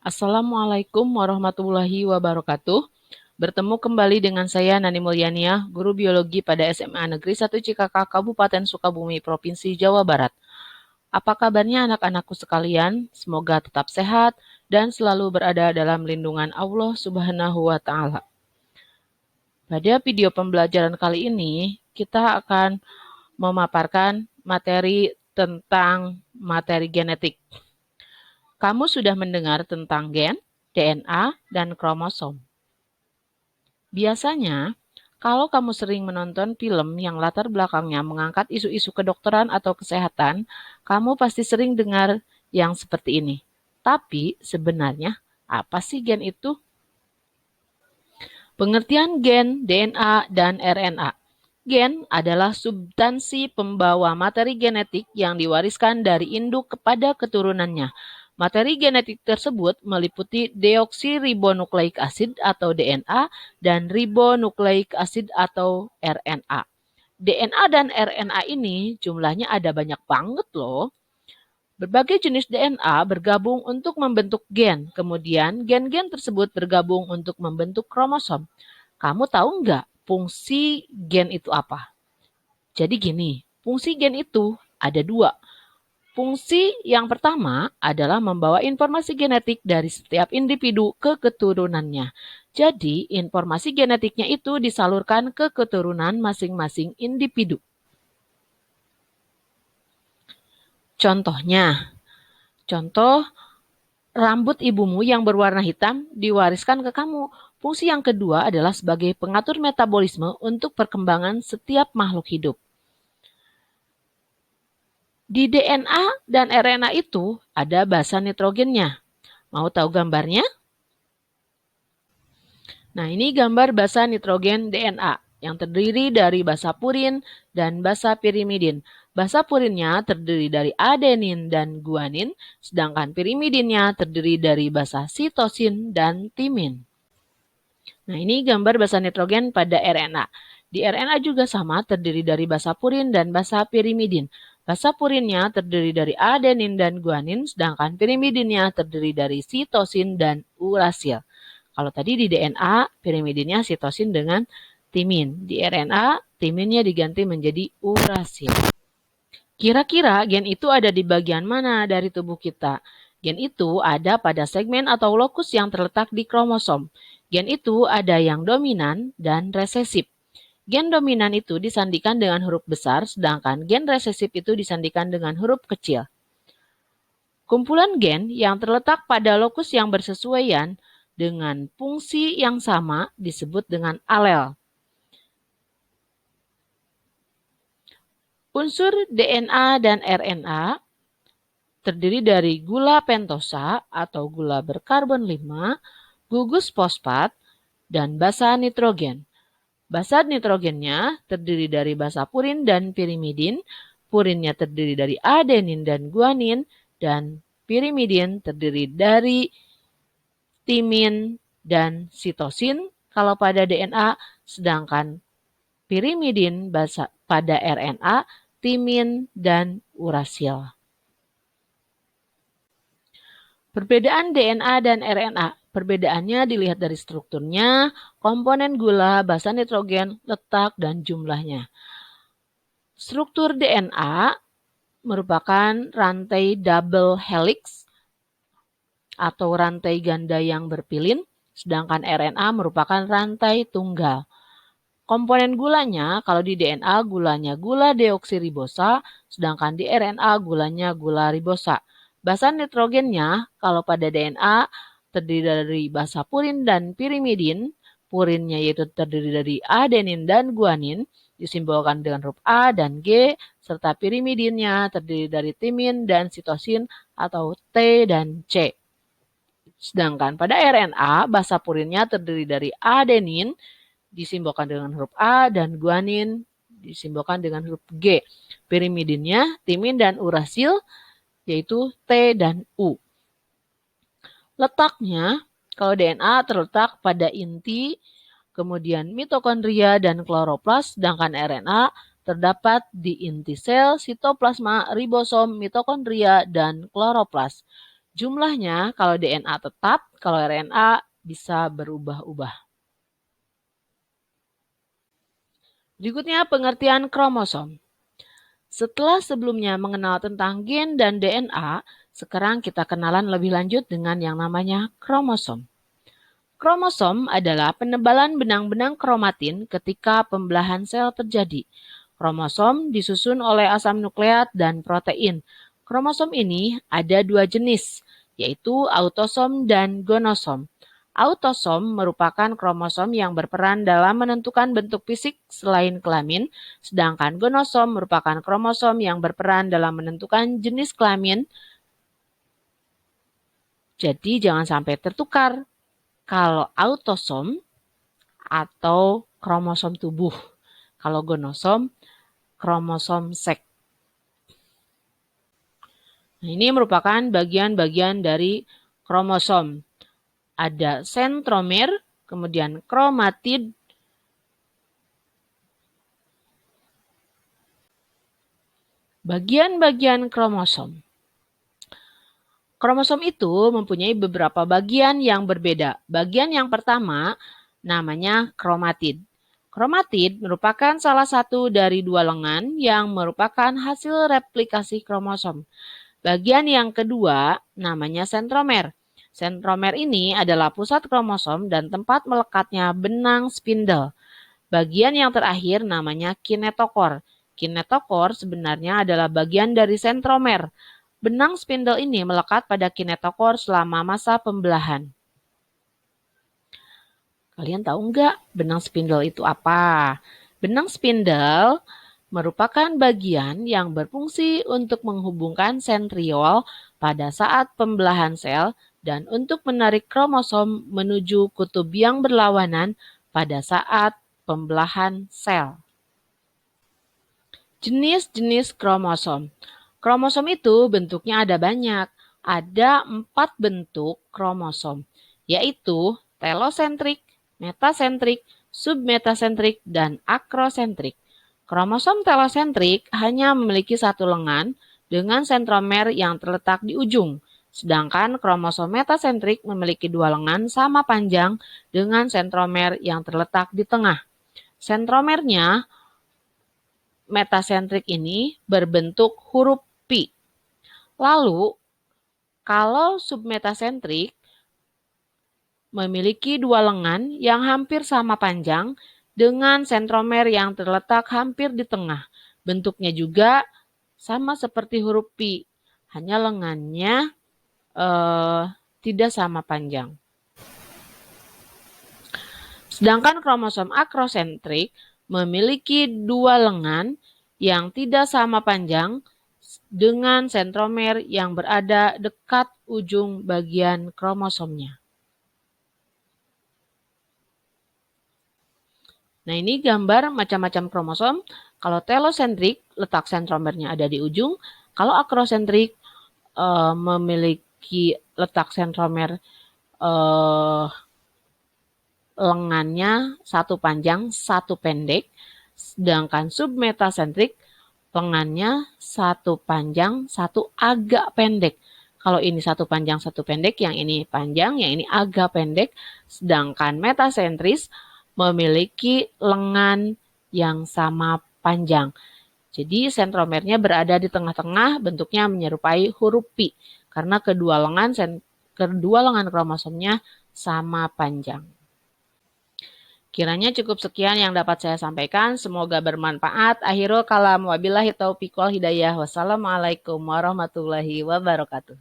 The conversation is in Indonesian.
Assalamualaikum warahmatullahi wabarakatuh. Bertemu kembali dengan saya Nani Mulyania, guru biologi pada SMA Negeri 1 Cikakak, Kabupaten Sukabumi, Provinsi Jawa Barat. Apa kabarnya anak-anakku sekalian? Semoga tetap sehat dan selalu berada dalam lindungan Allah Subhanahu wa Ta'ala. Pada video pembelajaran kali ini, kita akan memaparkan materi tentang materi genetik. Kamu sudah mendengar tentang gen, DNA, dan kromosom. Biasanya, kalau kamu sering menonton film yang latar belakangnya mengangkat isu-isu kedokteran atau kesehatan, kamu pasti sering dengar yang seperti ini. Tapi sebenarnya, apa sih gen itu? Pengertian gen, DNA, dan RNA. Gen adalah substansi pembawa materi genetik yang diwariskan dari induk kepada keturunannya. Materi genetik tersebut meliputi deoksiribonukleik asid atau DNA dan ribonukleik asid atau RNA. DNA dan RNA ini jumlahnya ada banyak banget loh. Berbagai jenis DNA bergabung untuk membentuk gen, kemudian gen-gen tersebut bergabung untuk membentuk kromosom. Kamu tahu nggak fungsi gen itu apa? Jadi gini, fungsi gen itu ada dua. Fungsi yang pertama adalah membawa informasi genetik dari setiap individu ke keturunannya. Jadi, informasi genetiknya itu disalurkan ke keturunan masing-masing individu. Contoh, rambut ibumu yang berwarna hitam diwariskan ke kamu. Fungsi yang kedua adalah sebagai pengatur metabolisme untuk perkembangan setiap makhluk hidup. Di DNA dan RNA itu ada basa nitrogennya. Mau tahu gambarnya? Nah, ini gambar basa nitrogen DNA yang terdiri dari basa purin dan basa pirimidin. Basa purinnya terdiri dari adenin dan guanin, sedangkan pirimidinnya terdiri dari basa sitosin dan timin. Nah, ini gambar basa nitrogen pada RNA. Di RNA juga sama, terdiri dari basa purin dan basa pirimidin. Basa purinnya terdiri dari adenin dan guanin, sedangkan pirimidinnya terdiri dari sitosin dan urasil. Kalau tadi di DNA, pirimidinnya sitosin dengan timin. Di RNA, timinnya diganti menjadi urasil. Kira-kira gen itu ada di bagian mana dari tubuh kita? Gen itu ada pada segmen atau lokus yang terletak di kromosom. Gen itu ada yang dominan dan resesif. Gen dominan itu disandikan dengan huruf besar, sedangkan gen resesif itu disandikan dengan huruf kecil. Kumpulan gen yang terletak pada lokus yang bersesuaian dengan fungsi yang sama disebut dengan alel. Unsur DNA dan RNA terdiri dari gula pentosa atau gula berkarbon 5, gugus fosfat, dan basa nitrogen. Basa nitrogennya terdiri dari basa purin dan pirimidin, purinnya terdiri dari adenin dan guanin, dan pirimidin terdiri dari timin dan sitosin kalau pada DNA, sedangkan pirimidin pada RNA, timin, dan urasil. Perbedaan DNA dan RNA. Perbedaannya dilihat dari strukturnya, komponen gula, basa nitrogen, letak, dan jumlahnya. Struktur DNA merupakan rantai double helix atau rantai ganda yang berpilin, sedangkan RNA merupakan rantai tunggal. Komponen gulanya, kalau di DNA gulanya gula deoksiribosa, sedangkan di RNA gulanya gula ribosa. Basa nitrogennya, kalau pada DNA terdiri dari basa purin dan pirimidin, purinnya yaitu terdiri dari adenin dan guanin, disimbolkan dengan huruf A dan G, serta pirimidinnya terdiri dari timin dan sitosin atau T dan C. Sedangkan pada RNA, basa purinnya terdiri dari adenin, disimbolkan dengan huruf A, dan guanin disimbolkan dengan huruf G. Pirimidinnya, timin dan urasil, yaitu T dan U. Letaknya, kalau DNA terletak pada inti, kemudian mitokondria dan kloroplas, sedangkan RNA terdapat di inti sel, sitoplasma, ribosom, mitokondria, dan kloroplas. Jumlahnya kalau DNA tetap, kalau RNA bisa berubah-ubah. Berikutnya pengertian kromosom. Setelah sebelumnya mengenal tentang gen dan DNA, sekarang kita kenalan lebih lanjut dengan yang namanya kromosom. Kromosom adalah penebalan benang-benang kromatin ketika pembelahan sel terjadi. Kromosom disusun oleh asam nukleat dan protein. Kromosom ini ada dua jenis, yaitu autosom dan gonosom. Autosom merupakan kromosom yang berperan dalam menentukan bentuk fisik selain kelamin, sedangkan gonosom merupakan kromosom yang berperan dalam menentukan jenis kelamin. Jadi jangan sampai tertukar. Kalau autosom atau kromosom tubuh. Kalau gonosom, kromosom seks. Nah, ini merupakan bagian-bagian dari kromosom. Ada sentromer, kemudian kromatid, bagian-bagian kromosom. Kromosom itu mempunyai beberapa bagian yang berbeda. Bagian yang pertama namanya kromatid. Kromatid merupakan salah satu dari dua lengan yang merupakan hasil replikasi kromosom. Bagian yang kedua namanya sentromer. Sentromer ini adalah pusat kromosom dan tempat melekatnya benang spindle. Bagian yang terakhir namanya kinetokor. Kinetokor sebenarnya adalah bagian dari sentromer. Benang spindle ini melekat pada kinetokor selama masa pembelahan. Kalian tahu nggak benang spindle itu apa? Benang spindle merupakan bagian yang berfungsi untuk menghubungkan sentriol pada saat pembelahan sel dan untuk menarik kromosom menuju kutub yang berlawanan pada saat pembelahan sel. Jenis-jenis kromosom. Kromosom itu bentuknya ada banyak. Ada 4 bentuk kromosom, yaitu telosentrik, metasentrik, submetasentrik, dan akrosentrik. Kromosom telosentrik hanya memiliki satu lengan dengan sentromer yang terletak di ujung, sedangkan kromosom metasentrik memiliki dua lengan sama panjang dengan sentromer yang terletak di tengah. Sentromernya metasentrik ini berbentuk huruf pi. Lalu, kalau submetasentrik memiliki dua lengan yang hampir sama panjang dengan sentromer yang terletak hampir di tengah. Bentuknya juga sama seperti huruf pi, hanya lengannya tidak sama panjang. Sedangkan kromosom akrosentrik memiliki dua lengan yang tidak sama panjang dengan sentromer yang berada dekat ujung bagian kromosomnya. Nah, ini gambar macam-macam kromosom. Kalau telosentrik, letak sentromernya ada di ujung. Kalau akrosentrik, memiliki letak sentromer lengannya satu panjang, satu pendek. Sedangkan submetasentrik, lengannya satu panjang, satu agak pendek. Kalau ini satu panjang, satu pendek, yang ini panjang, yang ini agak pendek. Sedangkan metasentris memiliki lengan yang sama panjang. Jadi sentromernya berada di tengah-tengah, bentuknya menyerupai huruf pi karena kedua lengan kromosomnya sama panjang. Kiranya cukup sekian yang dapat saya sampaikan. Semoga bermanfaat. Akhirul kalam, wabillahi taufiq wal hidayah. Wassalamualaikum warahmatullahi wabarakatuh.